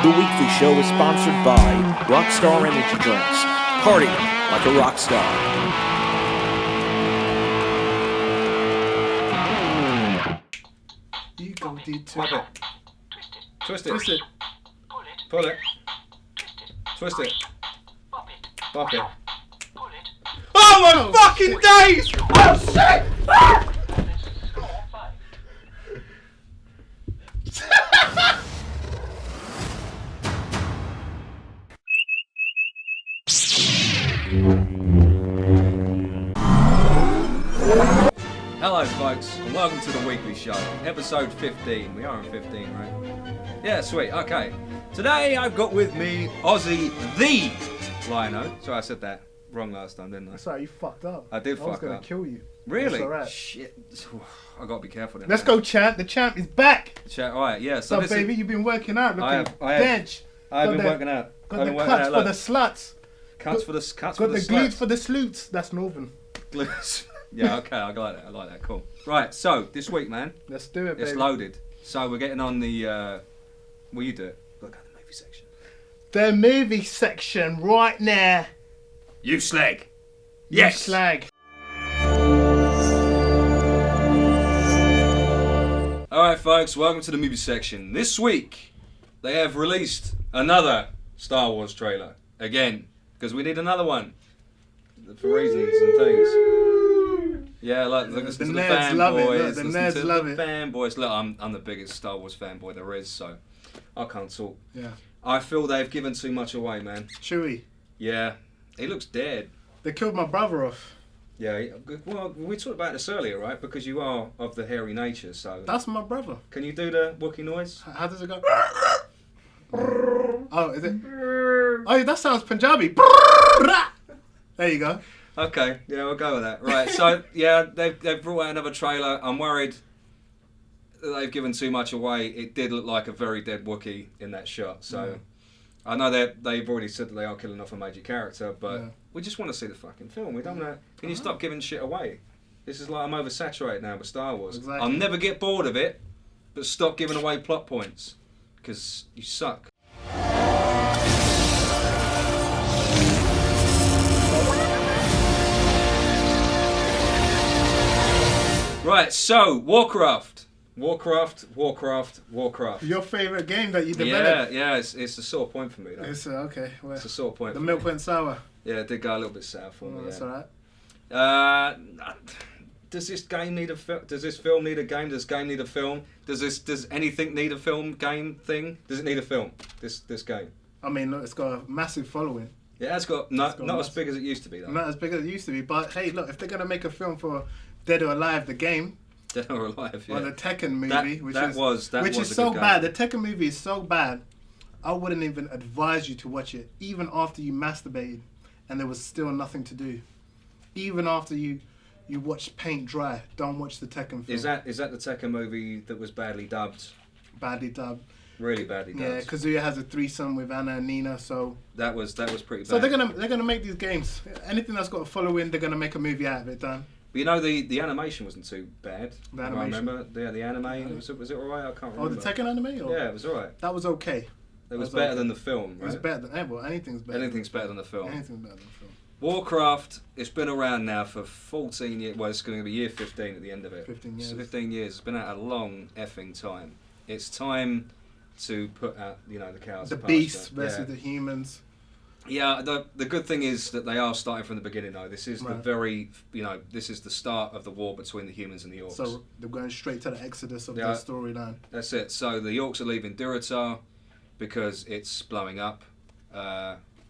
The weekly show is sponsored by Rockstar Energy Drinks. Party like a rock star. You go D2. Pop it. Twist it. Twist it. Pull it. Twist it. Bop it. Oh my fucking days! Oh shit! Ah! Hello folks, and welcome to the weekly show, episode 15. We are on 15, right? Yeah, sweet, okay. Today I've got with me Ozzy The Liono. Sorry, I said that wrong last time, didn't I? Sorry, you fucked up. I did fuck I was gonna up. kill you. Really? That's alright. Shit. I gotta be careful then. Let's go, champ. The champ is back. Chat, alright, yeah. So What's up, this baby? You've been working out. I Looking have. dench. I've been working out. Got I've the been working cuts out. for Look. the sluts. Cuts for the sluts. Got for the the glutes sluts. for the sloots. That's northern. Glutes. Yeah, okay, I like that. I like that. Cool. Right, so this week, man, Let's do it, baby. it's loaded. So we're getting on the. Will you do it? Look at the movie section. The movie section right now. You slag. You Yes. slag. All right, folks. Welcome to the movie section. This week, they have released another Star Wars trailer again because we need another one for reasons and things. Yeah, like listen to the nerds love it, fanboys. look, the listen nerds to love the it. fanboys. Look, I'm the biggest Star Wars fanboy there is, so I can't talk. Yeah. I feel they've given too much away, man. Chewie. Yeah, he looks dead. They killed my brother off. Yeah, well, we talked about this earlier, right? Because you are of the hairy nature, so... That's my brother. Can you do the Wookiee noise? How does it go? Oh, is it? Oh, that sounds Punjabi. There you go. Okay, yeah, we'll go with that. Right, so, yeah, they've brought out another trailer. I'm worried that they've given too much away. It did look like a very dead Wookiee in that shot, so... I know they've already said that they are killing off a major character, but we just want to see the fucking film. We don't want to... Can you stop giving shit away? This is like I'm oversaturated now with Star Wars. Exactly. I'll never get bored of it, but stop giving away plot points, because you suck. Right, so, Warcraft. Your favourite game that you developed? Yeah, it's a sore point for me, though. It's okay. Well, It's a sore point the for milk me. went sour. Yeah, it did go a little bit south for me, That's yeah. alright. Does this game need a film? Does this film need a game? Does game need a film? Does anything need a film game thing? Does it need a film? This game? I mean, look, it's got a massive following. Yeah, it's got not as big as it used to be though. Not as big as it used to be, but hey, look, if they're gonna make a film for Dead or Alive, the game, Dead or Alive, yeah. or the Tekken movie, which was a is so good bad. game. The Tekken movie is so bad, I wouldn't even advise you to watch it, even after you masturbated, and there was still nothing to do. Even after you watched paint dry, don't watch the Tekken film. Is that the Tekken movie that was badly dubbed? Badly dubbed. Really badly dubbed. Yeah, Kazuya has a threesome with Anna and Nina, so that was pretty bad. so they're gonna make these games. Anything that's got a following, they're gonna make a movie out of it. Done. But you know the animation wasn't too bad. The I animation. remember the anime. Was it alright? I can't Oh, remember. the Tekken anime? Or? Yeah, it was alright. That was okay. It was That's better okay. than the film, It was right? better than well, anything's better. Anything's better than the film. Anything's better than the film. Warcraft, it's been around now for 14 years. Well, it's going to be year 15 at the end of it. 15 years. So 15 years. It's been out a long effing time. It's time to put out, the cows. The to beasts pasture. versus the humans. Yeah, the good thing is that they are starting from the beginning though. This is this is the start of the war between the humans and the orcs. So they're going straight to the exodus of Yeah. the storyline. That's it. So the orcs are leaving Durotar because it's blowing up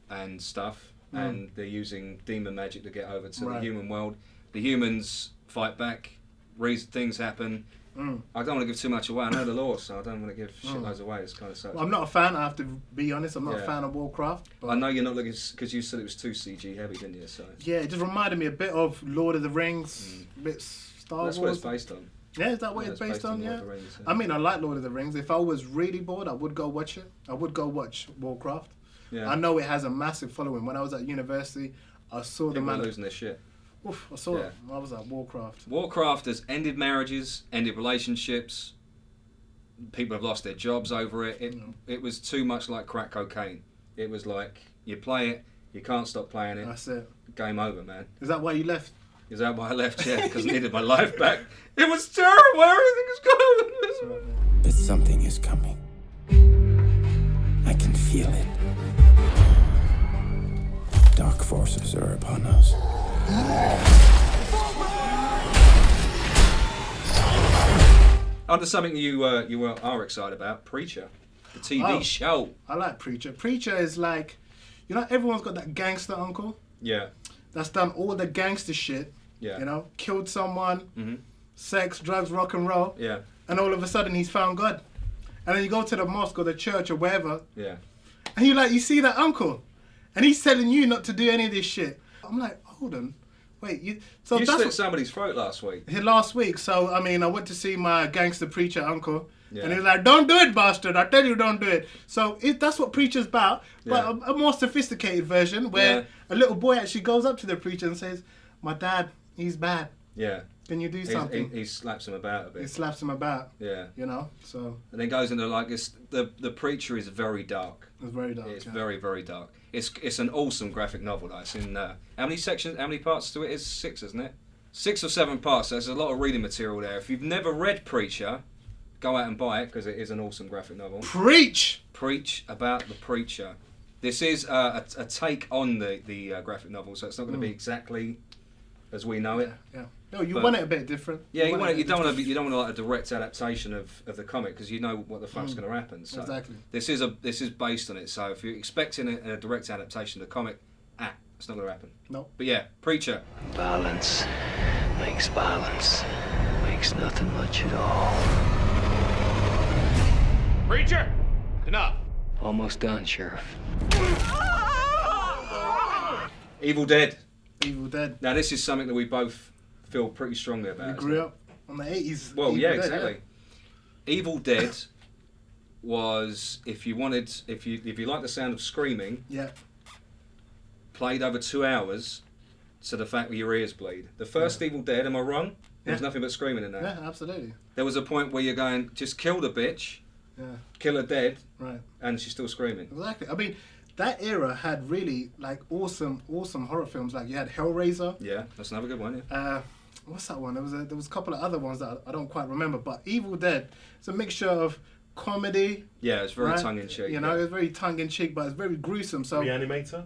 and stuff, and they're using demon magic to get over to the human world. The humans fight back. Things happen. I don't want to give too much away. I know the lore, so I don't want to give shitloads away. It's kind of sucks. Well, I'm not a fan. I have to be honest. I'm not a Yeah. fan of Warcraft. But I know you're not looking because you said it was too CG heavy, didn't you? So yeah, it just reminded me a bit of Lord of the Rings, a bit Star that's Wars. what it's based on. Yeah, is that what Yeah, it's based on? Lord Yeah. of the Rings, yeah. I mean, I like Lord of the Rings. If I was really bored, I would go watch it. I would go watch Warcraft. Yeah. I know it has a massive following. When I was at university, I saw the People are man. losing their shit. Oof, I saw Yeah. it. I was at Warcraft. Warcraft has ended marriages, ended relationships, people have lost their jobs over it. It was too much like crack cocaine. It was like you play it, you can't stop playing it. That's it. Game over, man. Is that why you left? Is that why I left? Yeah, because I needed my life back. It was terrible. Everything was gone. But something is coming. I can feel it. Dark forces are upon us. Onto something you are excited about, Preacher, the TV show. I like Preacher. Preacher is like, you know, everyone's got that gangster uncle Yeah, that's done all the gangster shit. yeah. You know, killed someone, Mm-hmm. sex, drugs, rock and roll, Yeah, and all of a sudden he's found God. And then you go to the mosque or the church or wherever, yeah. and you see that uncle, and he's telling you not to do any of this shit. I'm like, hold on, wait, you. So You that's slit somebody's throat last week. last week. So I mean, I went to see my gangster preacher uncle, Yeah. and he was like, "Don't do it, bastard! I tell you, don't do it." So that's what Preacher's about, but Yeah. a more sophisticated version where Yeah. a little boy actually goes up to the preacher and says, "My dad, he's bad. Yeah, Can you do something?" he slaps him about a He bit. slaps him about, Yeah, you know. So and then goes into like this. The Preacher is very dark. it's very dark. It's yeah. very, very dark. It's an awesome graphic novel. Though. It's in how many sections? How many parts to it? Is 6, isn't it? 6 or 7 parts. There's a lot of reading material there. If you've never read Preacher, go out and buy it because it is an awesome graphic novel. Preach. Preach about the Preacher. This is a take on the graphic novel, so it's not going to be exactly as we know it. Yeah. No, you But- want it a bit different. Yeah, you want want it a you bit don't want to you don't want like a direct adaptation of the comic because you know what the fuck's going to happen. So Exactly. This is based on it. So if you're expecting a direct adaptation of the comic, it's not going to happen. No. But yeah, Preacher. Balance makes violence. Makes nothing much at all. Preacher! Enough! Almost done, Sheriff. Evil Dead. Evil Dead. Now this is something that we both feel pretty strongly about. We isn't grew it? up on the 80s. Well, Evil yeah, Dead, exactly. Evil Dead was if you like the sound of screaming, Yeah. played over 2 hours to the fact that your ears bleed. The first Evil Dead, am I wrong? There was Yeah. nothing but screaming in that. Yeah, absolutely. There was a point where you're going, just kill the bitch, Yeah. kill her dead, Right. and she's still screaming. Exactly. I mean, that era had really like awesome horror films. Like you had Hellraiser. Yeah, that's another good one. Yeah. What's that one? There was a couple of other ones that I don't quite remember. But Evil Dead, it's a mixture of comedy. Yeah, it's very right? tongue in cheek. You know, yeah. it's very tongue in cheek, but it's very gruesome. So Reanimator?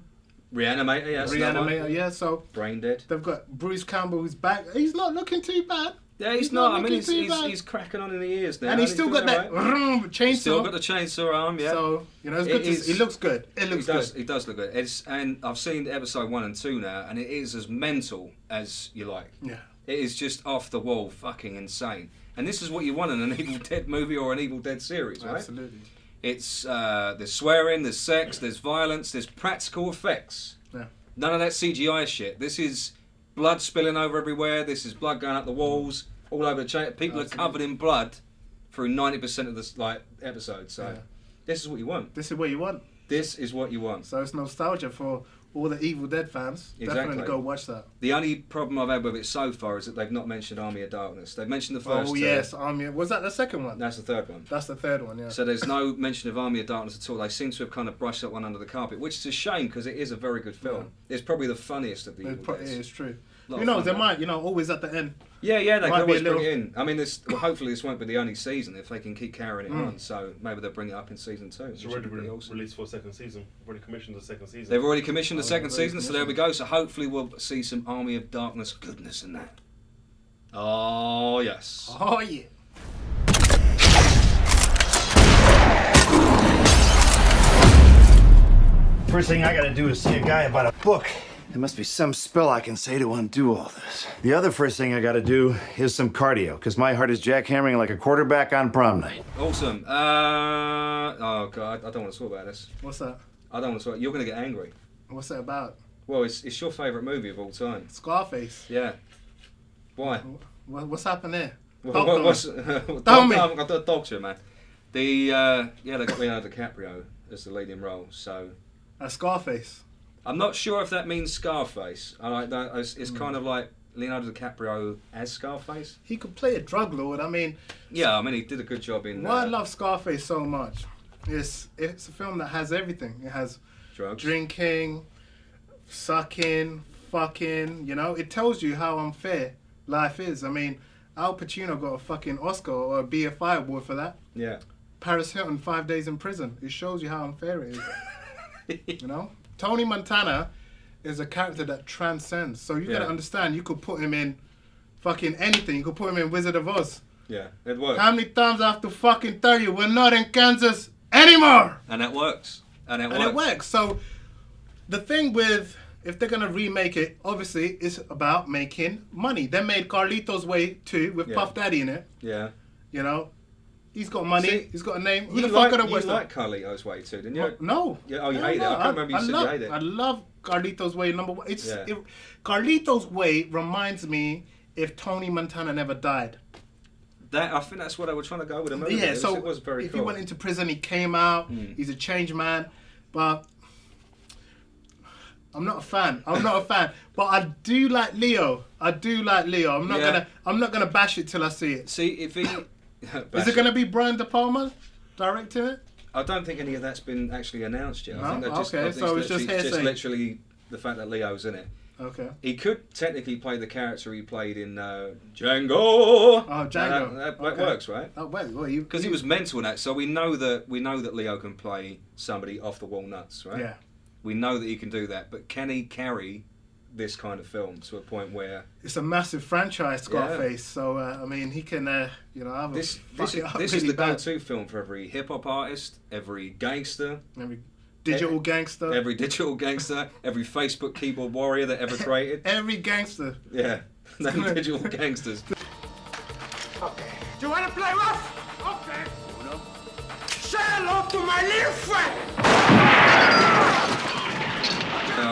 Reanimator, yeah, that's another one. Reanimator, yeah. So Brain Dead. they've got Bruce Campbell who's back. He's not looking too bad. Yeah, he's not. I mean, looking he's, too he's, bad. he's cracking on in the ears now. And he's still doing got that alright. chainsaw. Still got the chainsaw arm, yeah. So you know, it's It good. is- It looks good. It looks good. It does look good. And I've seen episode 1 and 2 now, and it is as mental as you like. Yeah. It is just off the wall, fucking insane. And this is what you want in an Evil Dead movie or an Evil Dead series, right? Absolutely. It's there's swearing, there's sex, there's violence, there's practical effects. Yeah. None of that CGI shit. This is blood spilling over everywhere. This is blood going up the walls, all over the chain. People are covered in blood through 90% of the episodes. So Yeah. this is what you want. This is what you want. This is what you want. So it's nostalgia for all the Evil Dead fans. Exactly. Definitely go watch that. The only problem I've had with it so far is that they've not mentioned Army of Darkness. They've mentioned the first Oh two. yes, was that the second one? That's the third one. That's the third one. Yeah. So there's no mention of Army of Darkness at all. They seem to have kind of brushed that one under the carpet, which is a shame because it is a very good film. It's probably the funniest of the Evil Deads. It's true. Lot Who of knows? fun, They man. might, always at the end. Yeah, they Might can be always a bring little- it in. I mean, hopefully this won't be the only season if they can keep carrying it on. So maybe they'll bring it up in season 2. It's which already would be awesome. released for a second season. Already commissioned the second season. They've already commissioned the second they've already season, so there we go. So hopefully we'll see some Army of Darkness goodness in that. Oh yes. Oh yeah. First thing I gotta do is see a guy about a book. There must be some spell I can say to undo all this. The other first thing I gotta do is some cardio, because my heart is jackhammering like a quarterback on prom night. Awesome. Oh god, I don't want to talk about this. What's that? I don't want to talk. You're gonna get angry. What's that about? Well, it's your favourite movie of all time. Scarface. Yeah. Why? What's happened there? What's Tell me. I've got the dog to man. They got Leonardo DiCaprio as the leading role, so Scarface. I'm not sure if that means Scarface. I like that. It's kind of like Leonardo DiCaprio as Scarface? He could play a drug lord. I mean, Yeah, I mean, he did a good job in why I love Scarface so much is it's a film that has everything. It has drugs. drinking, sucking, fucking, you know? It tells you how unfair life is. I mean, Al Pacino got a fucking Oscar or a BFI award for that. Yeah. Paris Hilton, 5 days in prison. It shows you how unfair it is. You know? Tony Montana is a character that transcends. So you gotta understand, you could put him in fucking anything. You could put him in Wizard of Oz. Yeah, it works. How many times I have to fucking tell you we're not in Kansas anymore? And it works. And it It works. So the thing with, if they're gonna remake it, obviously it's about making money. They made Carlito's Way 2 with Puff Daddy in it. Yeah. You know, he's got money. See, he's got a name. Who You the fuck could like, have you watched that? like Carlito's Way too, didn't you? Well, no. Yeah, oh, you Hell hate it. no. I can't remember you said you hate it. I love Carlito's Way number one. It's Yeah. Carlito's Way reminds me if Tony Montana never died. I think that's what I was trying to go with the movie. Yeah, so it was very if cool. he went into prison, he came out. He's a changed man, but I'm not a fan. But I do like Leo. I'm not gonna bash it till I see it. See, if he Is it gonna be Brian De Palma directing it? I don't think any of that's been actually announced yet. I No? think they're just, Okay, I think so it's just hearsay. literally the fact that Leo's in it. Okay. He could technically play the character he played in Django. Oh, Django. That Okay. works, right? Oh well, Because he was mental in that, so we know that Leo can play somebody off the wall nuts, right? Yeah. We know that he can do that, but can he carry this kind of film to a point where It's a massive franchise, Scarface. So I mean, he can, have this fuck it up is really the bad. go-to film for every hip hop artist, every gangster, Every digital gangster. every digital gangster, every Facebook keyboard warrior that ever created. Every gangster. Yeah, them digital gangsters. Do you want to play rough? Okay. Say hello to my little friend.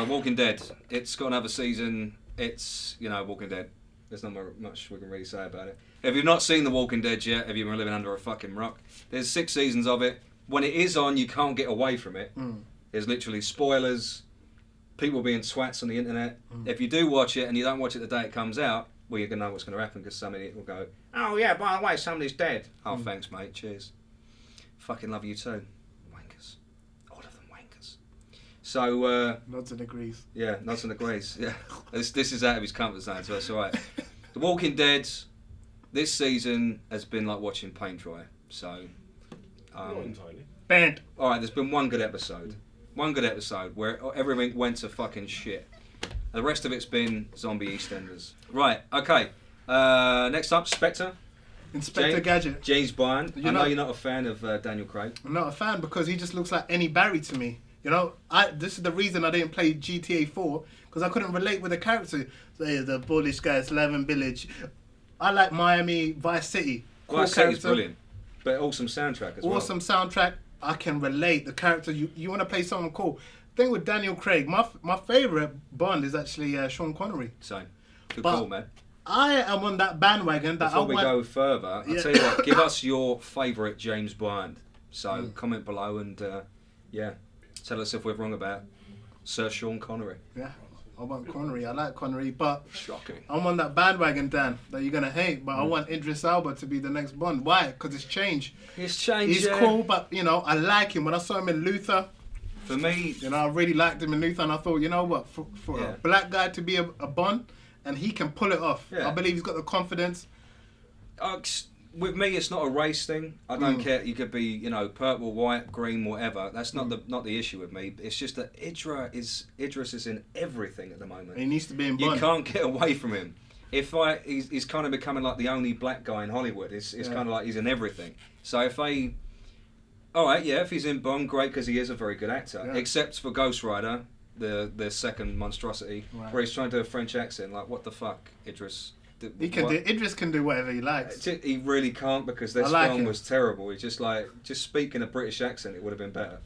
Walking Dead. It's got another season. It's, Walking Dead. There's not much we can really say about it. If you've not seen The Walking Dead yet, have you been living under a fucking rock? There's 6 seasons of it. When it is on, you can't get away from it. There's literally spoilers, people being twats on the internet. If you do watch it and you don't watch it the day it comes out, well, you're going to know what's going to happen because some idiot will go, oh yeah, by the way, somebody's dead. Oh, thanks, mate. Cheers. Fucking love you too. Wankers. All of them wankers. So, Nods and agrees. yeah, nods and agrees. Yeah, this is out of his comfort zone, so that's all right. The Walking Dead this season has been like watching paint dry. So, Not entirely. Banned. all right, there's been one good episode where everything went to fucking shit. The rest of it's been zombie EastEnders. Right, okay. Next up, Spectre. Inspector Gadget. James Bond. I know not- you're not a fan of Daniel Craig. I'm not a fan because he just looks like any Barry to me. This is the reason I didn't play GTA 4 because I couldn't relate with the character. Say the bullish guy, Slaven Village. I like Miami Vice City. Cool Vice City's character, brilliant, but awesome soundtrack as well. awesome soundtrack. I can relate. The character, you want to play someone cool. Thing with Daniel Craig, my favorite Bond is actually Sean Connery. So, good But- call, man. I am on that bandwagon that Before I we want. go further, I'll Yeah. tell you what, give us your favourite James Bond. So comment below and tell us if we're wrong about Sir Sean Connery. Yeah, I want Connery. I like Connery, but Shocking. I'm on that bandwagon, Dan, that you're gonna hate. But I want Idris Elba to be the next Bond. Why? Because it's changed. It's changed. He's cool, but I like him. When I saw him in Luther, For me, I really liked him in Luther, and I thought, you know what, for Yeah. a black guy to be a Bond, and he can pull it off. Yeah. I believe he's got the confidence. with me, it's not a race thing. I don't care. You could be, purple, white, green, whatever. That's not the issue with me. It's just that Idris is in everything at the moment. He needs to be in You Bond. can't get away from him. He's kind of becoming like the only black guy in Hollywood. It's kind of like he's in everything. So if he's in Bond, great, because he is a very good actor. Yeah. Except for Ghost Rider, the second monstrosity, Right. where he's trying to do a French accent. Like, what the fuck, Idris? Idris can do whatever he likes. He really can't, because this I like film him. was terrible. He's just speaking a British accent, it would have been better.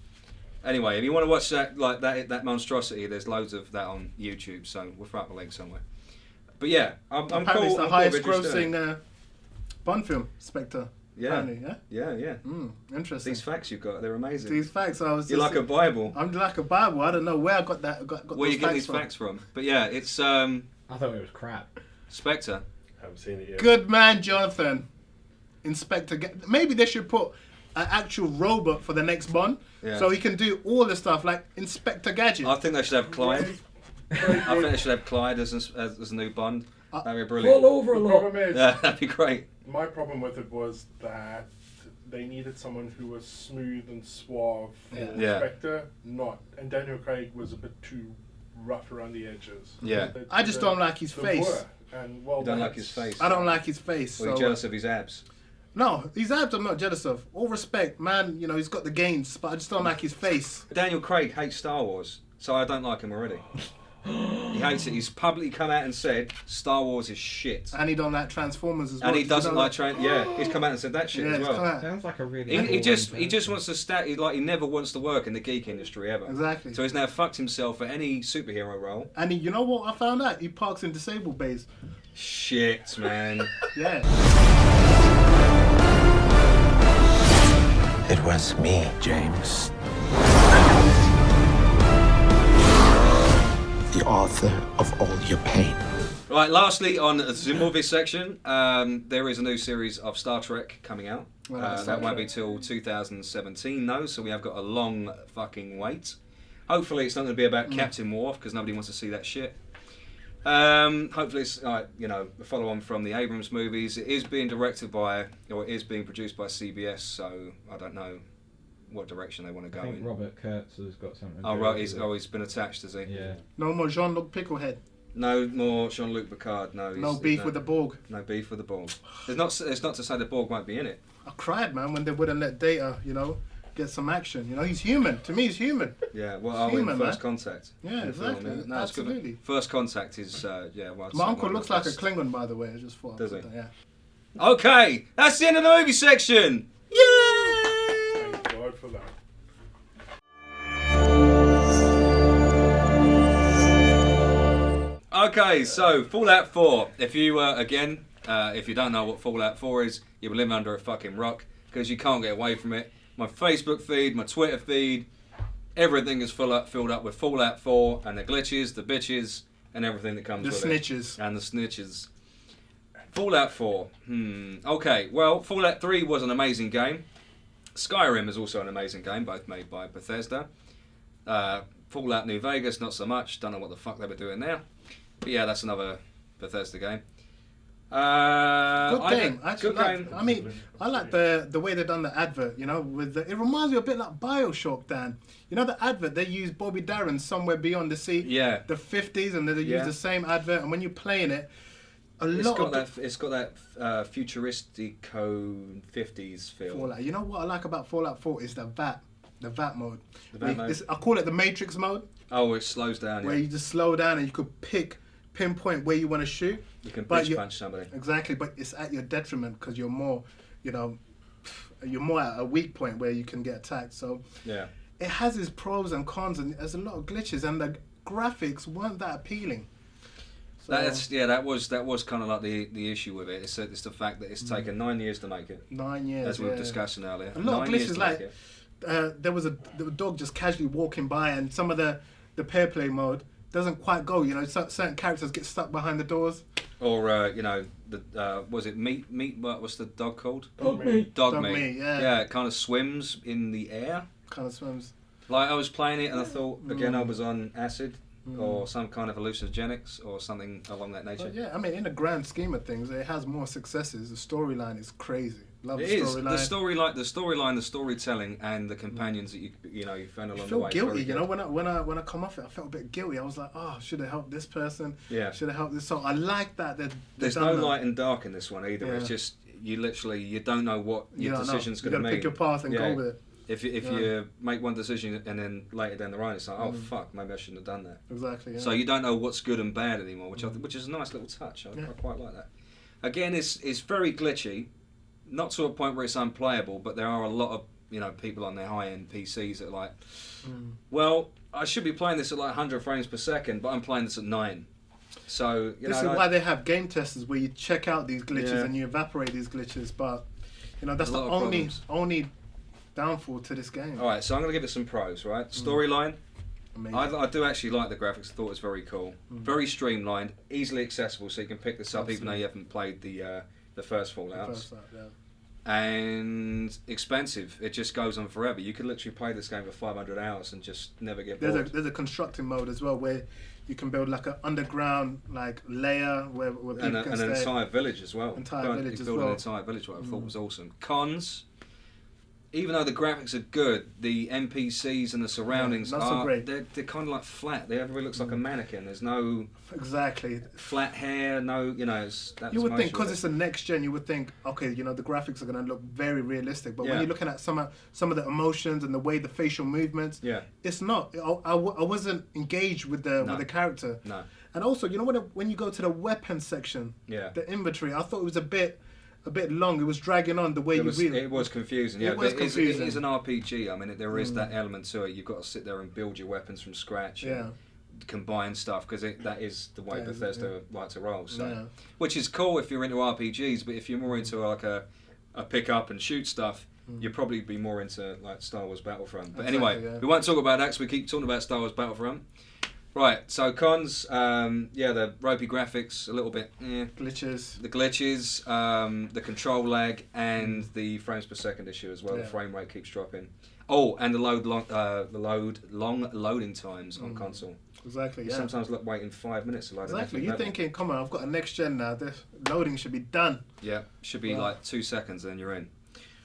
Anyway, if you want to watch that monstrosity, there's loads of that on YouTube, so we'll throw up a link somewhere. But yeah, I'm Apparently cool. it's the I'm highest cool with Idris doing it. grossing Bond film, Spectre. Yeah. Apparently, yeah. Yeah. Interesting. These facts you've got, they're amazing. These facts, I was You're just, like a Bible. I'm like a Bible. I don't know where I got that. Got Where those you get facts these from. facts from? But yeah, it's I thought it was crap. Spectre. Haven't seen it yet. Good man, Jonathan. Maybe they should put an actual robot for the next Bond, so he can do all the stuff like Inspector Gadget. I think they should have Clyde. I think they should have Clyde as a new Bond. That'd be brilliant. Fall over a The lot. problem is, Yeah, that'd be great. my problem with it was that they needed someone who was smooth and suave for Yeah. Spectre, and Daniel Craig was a bit too rough around the edges. Yeah. I just don't like his the face. were, and well, You don't like that's- his face. I don't like his face. Or you So, jealous of his abs? no, his abs I'm not jealous of. All respect, man. You know he's got the gains, but I just don't like his face. Daniel Craig hates Star Wars, so I don't like him already. He hates it. He's publicly come out and said Star Wars is shit. And he don't like Transformers as well. And he You doesn't know like that? Yeah, he's come out and said that shit Yeah, as it's well. come out. Sounds like a really. He cool just one, he just wants to he never wants to work in the geek industry ever. Exactly. So he's now fucked himself for any superhero role. And you know what I found out? He parks in disabled bays. Shit, man. Yeah. It was me, James. The author of all your pain. Right, lastly on the Zimovich section, there is a new series of Star Trek coming out. That won't be till 2017 though, so we have got a long fucking wait. Hopefully it's not going to be about Captain Worf, because nobody wants to see that shit. Hopefully it's a follow on from the Abrams movies. It is being directed by, or it is being produced by CBS, so I don't know what direction they want to I go think in. Robert Kurtz has got something. Oh to do right, with it. he's been attached, has he? Yeah. No more Jean-Luc Picklehead. No more Jean-Luc Picard. No. No beef with the Borg. No beef with the Borg. It's not to say the Borg won't be in it. I cried, man, when they wouldn't let Data, get some action. He's human. To me, he's human. Yeah. Well, are we in human, First man. Contact? Yeah, in the film, exactly. yeah. No, it's good. Absolutely. First Contact is Well, My uncle looks like a best. Klingon, by the way. I just thought. Does he? Yeah. Okay, that's the end of the movie section. Yay! Thank God for that. Okay, so Fallout 4. If you if you don't know what Fallout 4 is, you're living under a fucking rock because you can't get away from it. My Facebook feed, my Twitter feed, everything is filled up with Fallout 4 and the glitches, the bitches, and everything that comes The with snitches. it. And the snitches. Fallout 4. Okay, well, Fallout 3 was an amazing game. Skyrim is also an amazing game, both made by Bethesda. Fallout New Vegas, not so much. Don't know what the fuck they were doing there. But yeah, that's another Bethesda game. Good game. Good game. I mean, I like the way they done the advert. It reminds me a bit like BioShock, Dan. The advert they use Bobby Darin Somewhere Beyond the Sea. Yeah. The 50s, and they use Yeah. the same advert. And when you're playing it, It's got that futuristic 50s feel. Fallout. You know what I like about Fallout 4 is the VAT mode. The VAT Where mode. I call it the Matrix mode, Oh, it slows down. where Yeah. you just slow down and you could pinpoint where you want to shoot. You can but bitch punch somebody. Exactly, but it's at your detriment because you're more at a weak point where you can get attacked. So Yeah. it has its pros and cons, and there's a lot of glitches, and the graphics weren't that appealing. So, That was kind of like the issue with it. It's the fact that it's taken 9 years to make it, 9 years. as we were yeah. discussing earlier. A lot of 9 years glitches, to like make it. there was a dog just casually walking by, and some of the pair play mode doesn't quite go. Certain characters get stuck behind the doors. Or was it meat? What was the dog called? Dog meat. Dog meat. Yeah. Yeah, it kind of swims in the air. Kind of swims. Like I was playing it and I thought again I was on acid or some kind of hallucinogenics or something along that nature. But yeah, I mean, in the grand scheme of things, it has more successes. The storyline is crazy. Love It the is storyline. the storyline, the storytelling, and the companions that you found along I the feel way. guilty, Very good. when I come off it, I felt a bit guilty. I was like, oh, should have helped this person. Yeah. Should have helped this. So I like that. There's no light and dark in this one either. Yeah. It's just you don't know what your decision's You going gotta to pick your path and go with it. If you make one decision and then later down the road it's like, oh fuck, maybe I shouldn't have done that. Exactly. Yeah. So you don't know what's good and bad anymore, which is a nice little touch. I quite like that. Again, it's very glitchy, not to a point where it's unplayable, but there are a lot of people on their high-end PCs that are like, well, I should be playing this at like 100 frames per second, but I'm playing this at 9. So this is why they have game testers where you check out these glitches Yeah. and you evaporate these glitches. But that's A the lot of only problems. only downfall to this game. All right, so I'm going to give it some pros, right? Storyline, amazing. I do actually like the graphics. I thought it was very cool. Very streamlined, easily accessible, so you can pick this up even though you haven't played the first Fallouts. And expensive. It just goes on forever. You could literally play this game for 500 hours and just never get bored. There's a constructing mode as well where you can build like an underground like layer where people can an stay. entire village as well. Entire You village as build well. an entire village, what I thought was awesome. Cons. Even though the graphics are good, the NPCs and the surroundings not so great. They're kind of like flat. Everybody looks like a mannequin. There's no Exactly. flat hair. No, that's You would think, most of because it. it's the next gen, you would think, okay, the graphics are going to look very realistic. But when Yeah. you're looking at some of the emotions and the way the facial movements, Yeah. it's not. I wasn't engaged with the character. No. And also, when you go to the weapons section, Yeah. the inventory, I thought it was a bit long. It was dragging on the way It was read. confusing. It Yeah, was but confusing. it is an RPG. I mean, there is that element to it. You've got to sit there and build your weapons from scratch. Yeah. And combine stuff because that is the way That is, Bethesda like to roll. So, Yeah. which is cool if you're into RPGs, but if you're more into like a pick up and shoot stuff, you'd probably be more into like Star Wars Battlefront. But Exactly, anyway, yeah. we won't talk about that because we keep talking about Star Wars Battlefront. Right, so cons, the ropey graphics, a little bit, Glitches. the glitches, the control lag, and the frames per second issue as well. Yeah. The frame rate keeps dropping. Oh, and the long loading times on console. Exactly. You Yeah. sometimes look waiting 5 minutes to load Exactly. an You're level. thinking, come on, I've got a next gen now. The loading should be done. Yeah, should be Wow. like 2 seconds, and then you're in.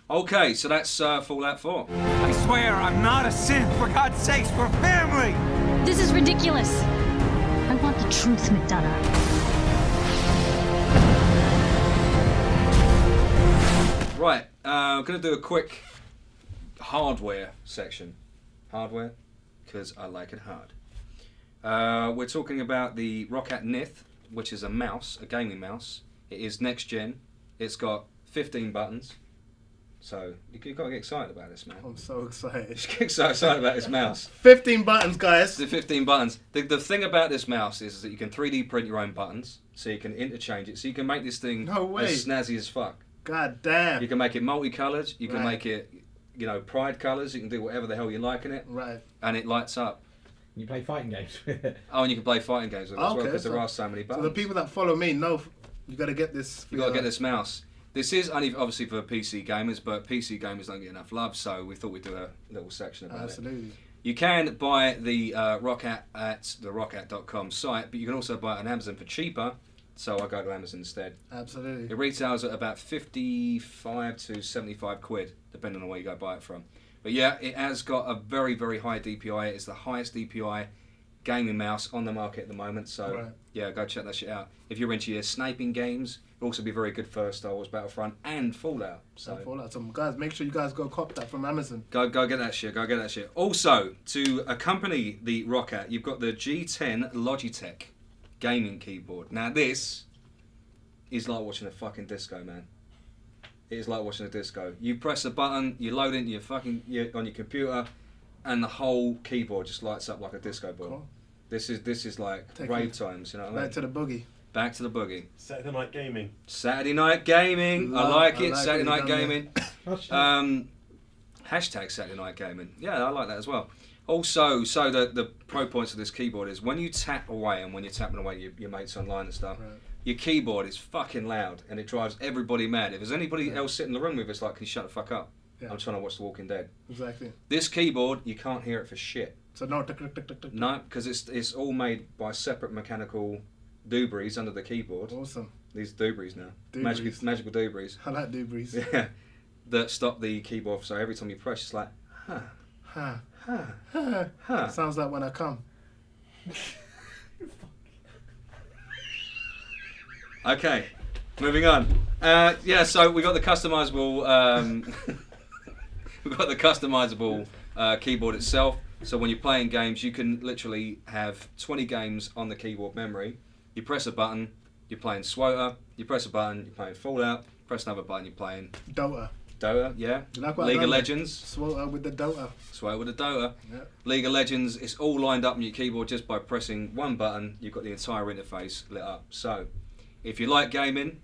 Okay, so that's Fallout 4. I swear I'm not a synth. For God's sakes, we're family. This is ridiculous. I want the truth, McDonough. Right, I'm going to do a quick hardware section. Hardware, because I like it hard. We're talking about the Roccat Nith, which is a mouse, a gaming mouse. It is next gen. It's got 15 buttons. So you've got to get excited about this, man. I'm so excited. Just get so excited about this mouse. 15 buttons, guys. The 15 buttons. The thing about this mouse is that you can 3D print your own buttons, so you can interchange it. So you can make this thing No way. as snazzy as fuck. God damn. You can make it multicolored. You can Right. make it, pride colors. You can do whatever the hell you like in it, Right. and it lights up. You play fighting games with it. Oh, and you can play fighting games with it as well Okay, because so- there are so many So buttons. the people that follow me know you got to get this. You got to get this mouse. This is only obviously for PC gamers, but PC gamers don't get enough love, so we thought we'd do a little section about it. Absolutely. You can buy the Roccat at the roccat.com site, but you can also buy it on Amazon for cheaper, so I go to Amazon instead. Absolutely. It retails at about 55 to 75 quid, depending on where you go buy it from. But yeah, it has got a very, very high DPI. It's the highest DPI gaming mouse on the market at the moment, so Right. yeah, go check that shit out. If you're into your sniping games, it'll also be very good for Star Wars Battlefront and Fallout. So Fallout. So guys, make sure you guys go cop that from Amazon. Go get that shit. Go get that shit. Also, to accompany the Roccat, you've got the G10 Logitech gaming keyboard. Now this is like watching a fucking disco, man. It is like watching a disco. You press a button, you load it on your computer, and the whole keyboard just lights up like a disco ball. Cool. This is like Take rave it times. You know what I mean? Back to the boogie. Back to the boogie. Saturday night gaming. Saturday night gaming. I like it. Saturday what night you done gaming. Hashtag Saturday night gaming. Yeah, I like that as well. Also, so the pro points of this keyboard is when you tap away and when you're tapping away your mates online and stuff, Right. your keyboard is fucking loud and it drives everybody mad. If there's anybody else sitting in the room with us, like, can you shut the fuck up? Yeah. I'm trying to watch The Walking Dead. Exactly. This keyboard, you can't hear it for shit. So no. Tick, tick, tick, tick, tick. No, because it's all made by separate mechanical doobries under the keyboard. Awesome. These doobries now. Doobries. Magical doobries. I like doobies. Yeah. That stop the keyboard, so every time you press, it's like, huh, Huh. huh, Huh. huh. Sounds like when I come. Okay, moving on. Yeah, so we got the customizable. We've got the customizable keyboard itself. So when you're playing games, you can literally have 20 games on the keyboard memory. You press a button, you're playing SWOTA. You press a button, you're playing Fallout. Press another button, you're playing Dota. Dota. Yeah. You like what League I of done there? Legends. Swota with the Dota. SWOTA with the Dota. Yeah. League of Legends. It's all lined up on your keyboard just by pressing one button. You've got the entire interface lit up. So, if you like gaming,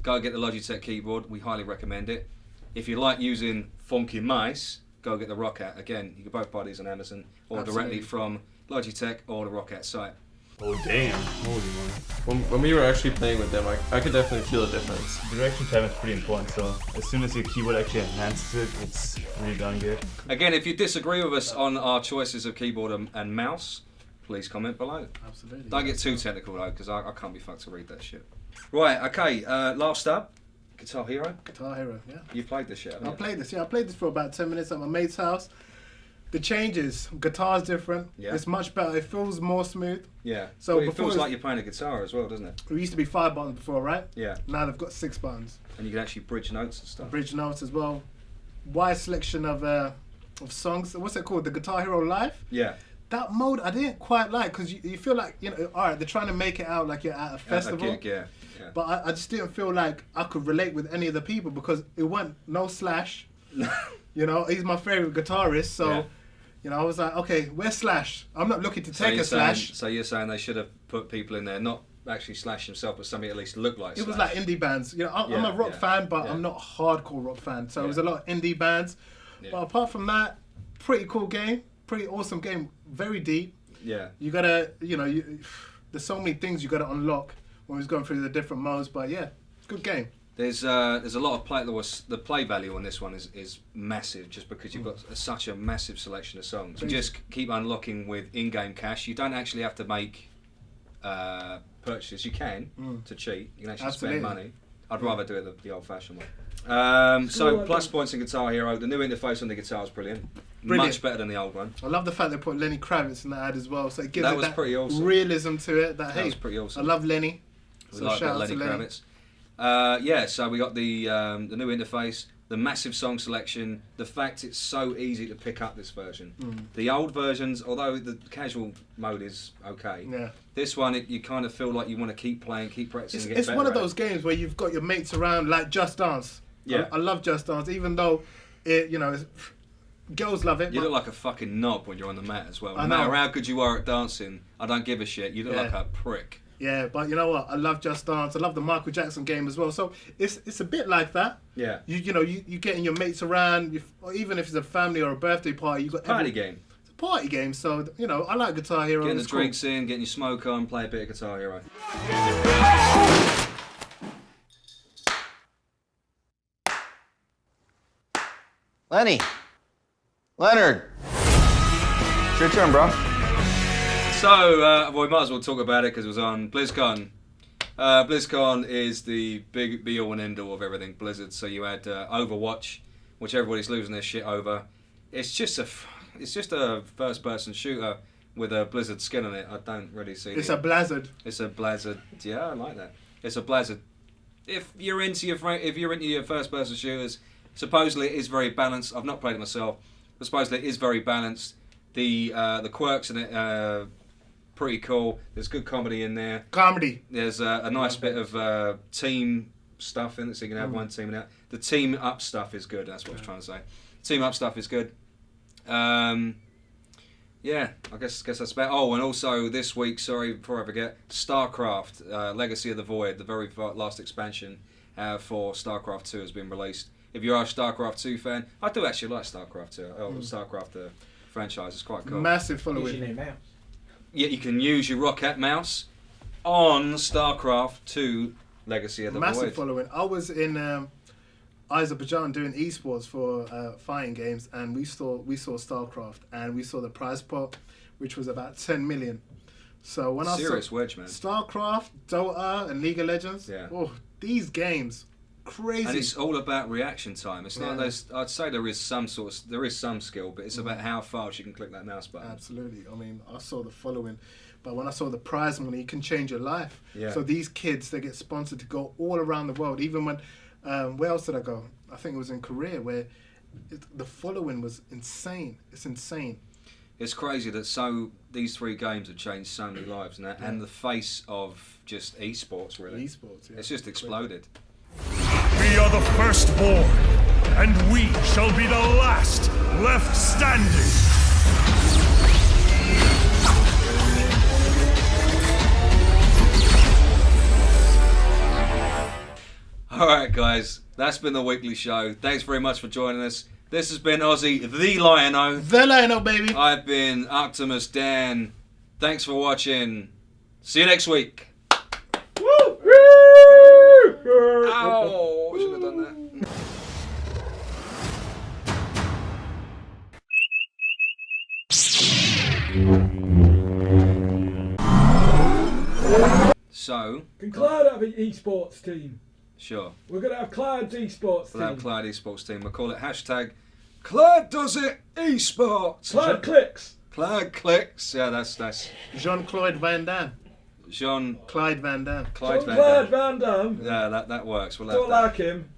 go get the Logitech keyboard. We highly recommend it. If you like using funky mice, go get the Roccat. Again, you can both buy these on Amazon or Absolutely. directly from Logitech or the Roccat site. Oh damn! Holy moly! When we were actually playing with them, I could definitely feel a difference. The reaction time is pretty important, so as soon as your keyboard actually enhances it, it's really done good. Again, if you disagree with us on our choices of keyboard and mouse, please comment below. Absolutely. Don't get too technical though, because I can't be fucked to read that shit. Right, okay, last up, Guitar Hero. Guitar Hero, yeah. You've played this shit, haven't I you? played this. Yeah, I played this for about 10 minutes at my mate's house. The changes, guitar's different. Yeah. It's much better. It feels more smooth. Yeah. So Well, it before feels it's- like you're playing a guitar as well, doesn't it? It used to be 5 buttons before, right? Yeah. Now they've got 6 buttons. And you can actually bridge notes and stuff. Bridge notes as well. Wide selection of songs. What's it called? The Guitar Hero Live. Yeah. That mode I didn't quite like because you feel like, you know, all right, they're trying to make it out like you're at a festival. A gig, yeah. Yeah. But I just didn't feel like I could relate with any of the people because it went no Slash. You know, he's my favorite guitarist, so Yeah. you know, I was like, okay, where's Slash? I'm not looking to take you're a Slash. So you're saying they should have put people in there, not actually Slash himself, but somebody at least looked like It was Slash. like indie bands. You know, I'm Yeah, a rock yeah, fan, but yeah. I'm not a hardcore rock fan. So it was Yeah. a lot of indie bands. Yeah. But apart from that, pretty cool game, pretty awesome game, very deep. Yeah. You gotta, you know, there's so many things you gotta unlock when we're going through the different modes. But yeah, good game. There's a lot of play. The play value on this one is massive, just because you've got such a massive selection of songs. You just keep unlocking with in-game cash. You don't actually have to make purchases. You can to cheat. You can actually Absolutely. spend money. I'd rather do it the old-fashioned way. So plus points in Guitar Hero. The new interface on the guitar is brilliant. Brilliant. Much better than the old one. I love the fact they put Lenny Kravitz in the ad as well. So it gives That it was that pretty awesome. realism to it. That, That hey, was pretty awesome. I love Lenny. We So like shout that out to Lenny Lenny. Kravitz. Yeah, so we got the new interface, the massive song selection, the fact it's so easy to pick up this version. The old versions, although the casual mode is okay, Yeah. this one you kind of feel like you want to keep playing, keep practicing. and get It's better one of at it. those games where you've got your mates around like Just Dance. Yeah. I love Just Dance, even though it, you know, girls love it. You but look like a fucking knob when you're on the mat as well. No I matter know. how good you are at dancing, I don't give a shit. You look Yeah. like a prick. yeah, but you know what? I love Just Dance. I love the Michael Jackson game as well. So it's a bit like that. Yeah. You know, you getting your mates around, or even if it's a family or a birthday party, you got Party game. It's a party game. So you know, I like Guitar Hero. Getting the it's cool. drinks in, getting your smoke on, play a bit of Guitar Hero. Lenny. Leonard. It's your turn, bro. So, we might as well talk about it because it was on BlizzCon. BlizzCon is the big be-all and end-all of everything Blizzard. So you had Overwatch, which everybody's losing their shit over. It's just a first-person shooter with a Blizzard skin on it. I don't really see it. It's a Blizzard. It's a Blizzard. Yeah, I like that. It's a Blizzard. If you're into your first-person shooters, supposedly it is very balanced. I've not played it myself, but supposedly it is very balanced. The quirks in it pretty cool. There's good comedy in there. Comedy. There's a nice bit of team stuff in it, so you can have one team in it. The team up stuff is good. That's what I was trying to say. Team up stuff is good. Yeah, I guess that's about. Oh, and also this week, sorry, before I forget, StarCraft, Legacy of the Void, the very last expansion for StarCraft 2 has been released. If you are a StarCraft 2 fan, I do actually like StarCraft 2. StarCraft the franchise is quite cool. Massive Use following. your new mouse. Yeah, you can use your Roccat mouse on StarCraft 2 Legacy of the Massive Void. following. I was in Azerbaijan doing esports for fighting games, and we saw StarCraft, and we saw the prize pot, which was about 10 million. So when Serious I saw wedge, man. StarCraft, Dota, and League of Legends, Yeah. oh, these games, crazy. And it's all about reaction time. It's not Yeah. there's. I'd say there is some skill, but it's about how fast you can click that mouse button. Absolutely. I mean, I saw the following, but when I saw the prize money, it can change your life. Yeah. So these kids, they get sponsored to go all around the world. Even when, where else did I go? I think it was in Korea, where the following was insane. It's insane. It's crazy that these 3 games have changed so many lives, and the face of just esports really. Esports, yeah. It's just exploded. We are the firstborn, and we shall be the last left standing. All right, guys, that's been the weekly show. Thanks very much for joining us. This has been Ozzy The Liono. The Liono, baby. I've been Optimus Dan. Thanks for watching. See you next week. Woo! Ow! I should have done that. So, Can Clyde have an esports team? Sure. We're going to have Clyde's esports team. We'll have Clyde esports team. We'll call it hashtag Clyde does it esports. Clyde clicks. Clyde clicks. Yeah, that's Jean-Claude Van Damme. Clyde Van Damme. Clyde Van Damme. Yeah, that works. We'll have Don't that. like him.